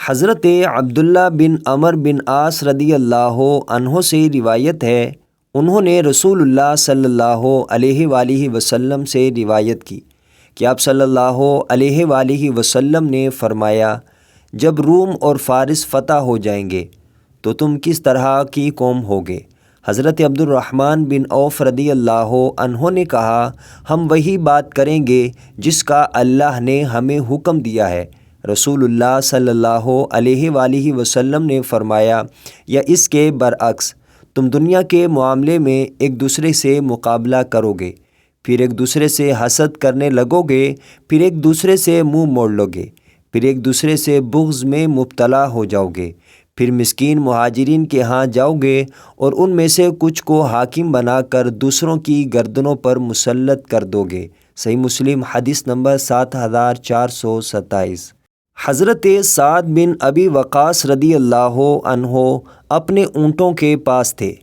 حضرت عبداللہ بن عمر بن عاص رضی اللہ عنہ سے روایت ہے، انہوں نے رسول اللہ صلی اللہ علیہ وآلہ وسلم سے روایت کی کہ آپ صلی اللہ علیہ وآلہ وسلم نے فرمایا، جب روم اور فارس فتح ہو جائیں گے تو تم کس طرح کی قوم ہوگے؟ حضرت عبد الرحمن بن عوف رضی اللہ عنہ نے کہا، ہم وہی بات کریں گے جس کا اللہ نے ہمیں حکم دیا ہے۔ رسول اللہ صلی اللہ علیہ وآلہ وسلم نے فرمایا، یا اس کے برعکس، تم دنیا کے معاملے میں ایک دوسرے سے مقابلہ کرو گے، پھر ایک دوسرے سے حسد کرنے لگو گے، پھر ایک دوسرے سے منہ موڑ لو گے، پھر ایک دوسرے سے بغض میں مبتلا ہو جاؤ گے، پھر مسکین مہاجرین کے ہاں جاؤ گے اور ان میں سے کچھ کو حاکم بنا کر دوسروں کی گردنوں پر مسلط کر دو گے۔ صحیح مسلم حدیث نمبر 7427۔ حضرت سعد بن ابی وقاص رضی اللہ عنہ اپنے اونٹوں کے پاس تھے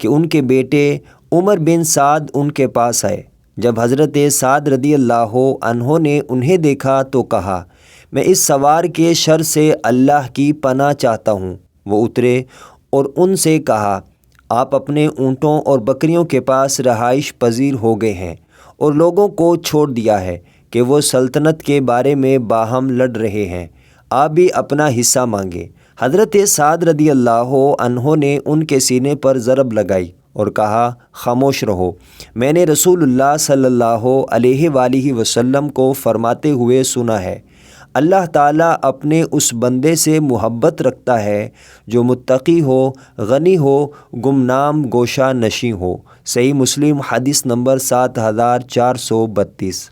کہ ان کے بیٹے عمر بن سعد ان کے پاس آئے۔ جب حضرت سعد رضی اللہ عنہ نے انہیں دیکھا تو کہا، میں اس سوار کے شر سے اللہ کی پناہ چاہتا ہوں۔ وہ اترے اور ان سے کہا، آپ اپنے اونٹوں اور بکریوں کے پاس رہائش پذیر ہو گئے ہیں اور لوگوں کو چھوڑ دیا ہے کہ وہ سلطنت کے بارے میں باہم لڑ رہے ہیں، آپ بھی اپنا حصہ مانگے۔ حضرت سعد رضی اللہ عنہ نے ان کے سینے پر ضرب لگائی اور کہا، خاموش رہو، میں نے رسول اللہ صلی اللہ علیہ وآلہ وسلم کو فرماتے ہوئے سنا ہے، اللہ تعالیٰ اپنے اس بندے سے محبت رکھتا ہے جو متقی ہو، غنی ہو، گمنام گوشہ نشیں ہو۔ صحیح مسلم حدیث نمبر 7432۔